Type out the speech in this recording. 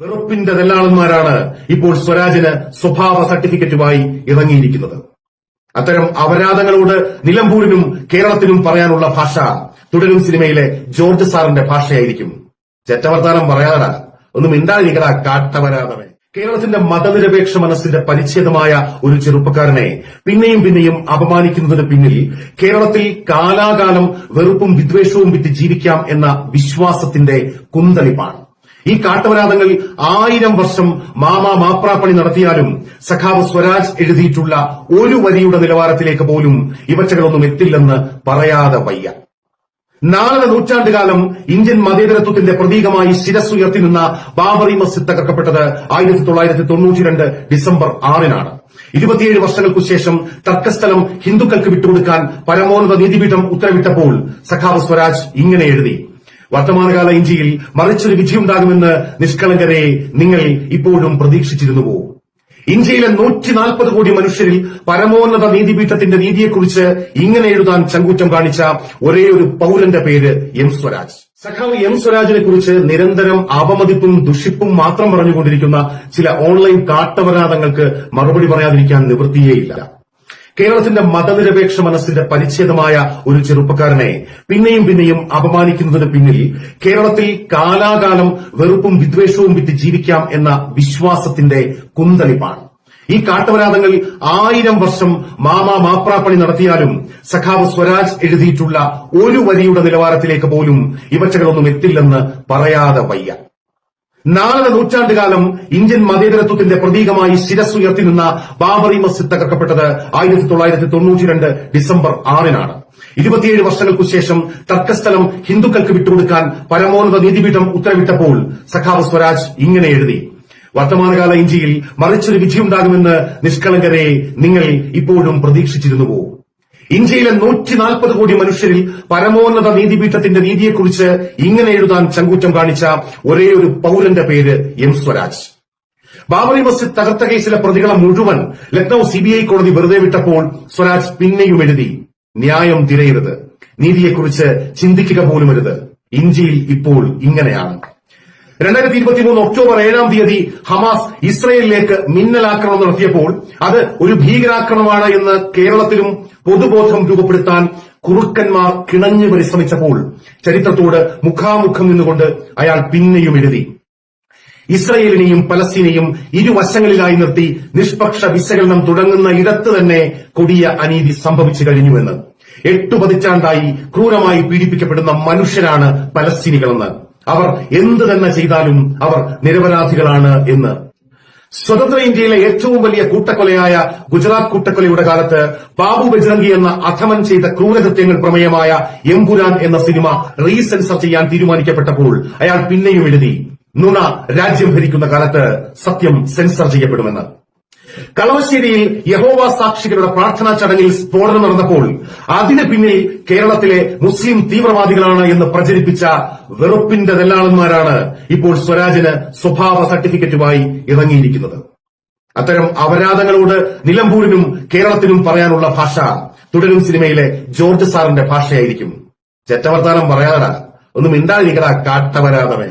വെറുപ്പിന്റെ ദല്ലാളന്മാരാണ് ഇപ്പോൾ സ്വരാജിന് സ്വഭാവ സർട്ടിഫിക്കറ്റുമായി ഇറങ്ങിയിരിക്കുന്നത്. അത്തരം അപരാധങ്ങളോട് നിലമ്പൂരിനും കേരളത്തിനും പറയാനുള്ള ഭാഷ തുടരും സിനിമയിലെ ജോർജ് സാറിന്റെ ഭാഷയായിരിക്കും. ചെറ്റവർത്താനം പറയാതാ, ഒന്നും മിണ്ടാതിരിക്കടാ കാട്ടപരാധമേ. കേരളത്തിന്റെ മതനിരപേക്ഷ മനസ്സിന്റെ പരിച്ഛേദമായ ഒരു ചെറുപ്പക്കാരനെ പിന്നെയും പിന്നെയും അപമാനിക്കുന്നതിന് പിന്നിൽ കേരളത്തിൽ കാലാകാലം വെറുപ്പും വിദ്വേഷവും വിറ്റ് ജീവിക്കാം എന്ന വിശ്വാസത്തിന്റെ കുന്തളിപ്പാണ്. ഈ കാട്ടപരാധങ്ങൾ 1000 വർഷം മാപ്രാപ്പണി നടത്തിയാലും സഖാവ് സ്വരാജ് എഴുതിയിട്ടുള്ള ഒരു വരിയുടെ നിലവാരത്തിലേക്ക് പോലും ഇവറ്റകളൊന്നും എത്തില്ലെന്ന് പറയാതെ വയ്യ. 4 നൂറ്റാണ്ടുകാലം ഇന്ത്യൻ മതേതരത്വത്തിന്റെ പ്രതീകമായി ശിരസ്സുയർത്തി നിന്ന ബാബറി മസ്ജിദ് തകർക്കപ്പെട്ടത് 1992 ഡിസംബർ 6-നാണ്. 27 വർഷങ്ങൾക്കു ശേഷം തർക്കസ്ഥലം ഹിന്ദുക്കൾക്ക് വിട്ടുകൊടുക്കാൻ പരമോന്നത നീതിപീഠം ഉത്തരവിട്ടപ്പോൾ സഖാവ് സ്വരാജ് ഇങ്ങനെ എഴുതി: വർത്തമാനകാല ഇന്ത്യയിൽ മറിച്ചൊരു വിധിയുണ്ടാകുമെന്ന് നിഷ്കളങ്കരെ നിങ്ങൾ ഇപ്പോഴും പ്രതീക്ഷിച്ചിരുന്നുവോ? ഇന്ത്യയിലെ 140 കോടി മനുഷ്യരിൽ പരമോന്നത നീതിപീഠത്തിന്റെ നീതിയെക്കുറിച്ച് ഇങ്ങനെ എഴുതാൻ ചങ്കൂറ്റം കാണിച്ച ഒരേയൊരു പൌരന്റെ പേര് എം സ്വരാജ്. സഖാവ് എം സ്വരാജിനെ കുറിച്ച് നിരന്തരം അപമതിപ്പും ദുഷിപ്പും മാത്രം പറഞ്ഞുകൊണ്ടിരിക്കുന്ന ചില ഓൺലൈൻ കാട്ടപരാധങ്ങൾക്ക് മറുപടി പറയാതിരിക്കാൻ നിവൃത്തിയേയില്ല. കേരളത്തിന്റെ മതനിരപേക്ഷ മനസ്സിന്റെ പരിച്ഛേദമായ ഒരു ചെറുപ്പക്കാരനെ പിന്നെയും പിന്നെയും അപമാനിക്കുന്നതിന് പിന്നിൽ കേരളത്തിൽ കാലാകാലം വെറുപ്പും വിദ്വേഷവും വിറ്റ് ജീവിക്കാം എന്ന വിശ്വാസത്തിന്റെ കുന്തളിപ്പാണ്. ഈ കാട്ടപരാധങ്ങൾ 1000 വർഷം മാപ്രാപ്പണി നടത്തിയാലും സഖാവ് സ്വരാജ് എഴുതിയിട്ടുള്ള ഒരു വരിയുടെ നിലവാരത്തിലേക്ക് പോലും ഇവറ്റകളൊന്നും എത്തില്ലെന്ന് പറയാതെ വയ്യ. 4 നൂറ്റാണ്ടുകാലം ഇന്ത്യൻ മതേതരത്വത്തിന്റെ പ്രതീകമായി ശിരസ്സുയർത്തി നിന്ന ബാബറി മസ്ജിദ് തകർക്കപ്പെട്ടത് 1992 ഡിസംബർ 6-നാണ്. 27 വർഷങ്ങൾക്കു ശേഷം തർക്കസ്ഥലം ഹിന്ദുക്കൾക്ക് വിട്ടുകൊടുക്കാൻ പരമോന്നത നീതിപീഠം ഉത്തരവിട്ടപ്പോൾ സഖാവ് സ്വരാജ് ഇങ്ങനെ എഴുതി: വർത്തമാനകാല ഇന്ത്യയിൽ മറിച്ചൊരു വിധിയുണ്ടാകുമെന്ന് നിഷ്കളങ്കരെ നിങ്ങൾ ഇപ്പോഴും പ്രതീക്ഷിച്ചിരുന്നുവോ? ഇന്ത്യയിലെ 140 കോടി മനുഷ്യരിൽ പരമോന്നത നീതിപീഠത്തിന്റെ നീതിയെക്കുറിച്ച് ഇങ്ങനെ എഴുതാൻ ചങ്കൂറ്റം കാണിച്ച ഒരേയൊരു പൌരന്റെ പേര് എം സ്വരാജ്. ബാബറി മസ്ജിദ് തകർത്ത കേസിലെ പ്രതികളെ മുഴുവൻ ലക്നൌ CBI കോടതി വെറുതെ വിട്ടപ്പോൾ സ്വരാജ് പിന്നെയും എഴുതി: ന്യായം തിരയരുത്, നീതിയെക്കുറിച്ച് ചിന്തിക്കുക പോലുമരുത്. ഇന്ത്യയിൽ ഇപ്പോൾ ഇങ്ങനെയാണ്. 2023 ഒക്ടോബർ 7-ാം തീയതി ഹമാസ് ഇസ്രയേലിലേക്ക് മിന്നലാക്രമണം നടത്തിയപ്പോൾ അത് ഒരു ഭീകരാക്രമണമാണ് എന്ന് കേരളത്തിലും പൊതുബോധം രൂപപ്പെടുത്താൻ കുറുക്കന്മാർ കിണഞ്ഞു പരിശ്രമിച്ചപ്പോൾ ചരിത്രത്തോട് മുഖാമുഖം നിന്നുകൊണ്ട് അയാൾ പിന്നെയും എഴുതി: ഇസ്രയേലിനെയും പലസ്തീനെയും ഇരുവശങ്ങളിലായി നിർത്തി നിഷ്പക്ഷ വിശകലനം തുടങ്ങുന്ന ഇടത്ത് തന്നെ കൊടിയ അനീതി സംഭവിച്ചു കഴിഞ്ഞുവെന്ന്. 8 പതിറ്റാണ്ടായി ക്രൂരമായി പീഡിപ്പിക്കപ്പെടുന്ന മനുഷ്യരാണ് പലസ്തീനികളെന്ന്, അവർ എന്ത് തന്നെ ചെയ്താലും അവർ നിരപരാധികളാണ് എന്ന്. സ്വതന്ത്ര ഇന്ത്യയിലെ ഏറ്റവും വലിയ കൂട്ടക്കൊലയായ ഗുജറാത്ത് കൂട്ടക്കൊലയുടെ കാലത്ത് ബാബു ബജ്രംഗി എന്ന അധമൻ ചെയ്ത ക്രൂരകൃത്യങ്ങൾ പ്രമേയമായ എമ്പുരാൻ എന്ന സിനിമ റീസെൻസർ ചെയ്യാൻ തീരുമാനിക്കപ്പെട്ടപ്പോൾ അയാൾ പിന്നെയും എഴുതി: നുണ രാജ്യം ഭരിക്കുന്ന കാലത്ത് സത്യം സെൻസർ ചെയ്യപ്പെടുമെന്ന്. കളമശ്ശേരിയിൽ യഹോവ സാക്ഷികളുടെ പ്രാർത്ഥനാ ചടങ്ങിൽ സ്ഫോടനം നടന്നപ്പോൾ അതിന് പിന്നിൽ കേരളത്തിലെ മുസ്ലിം തീവ്രവാദികളാണ് എന്ന് പ്രചരിപ്പിച്ച വെറുപ്പിന്റെ ദല്ലാളന്മാരാണ് ഇപ്പോൾ സ്വരാജിന് സ്വഭാവ സർട്ടിഫിക്കറ്റുമായി ഇറങ്ങിയിരിക്കുന്നത്. അത്തരം അപരാധങ്ങളോട് നിലമ്പൂരിനും കേരളത്തിനും പറയാനുള്ള ഭാഷ തുടരും സിനിമയിലെ ജോർജ് സാറിന്റെ ഭാഷയായിരിക്കും. ചെറ്റവർത്താനം പറയാതാ, ഒന്നും മിണ്ടാതിരിക്കടാ കാട്ടപരാധമേ.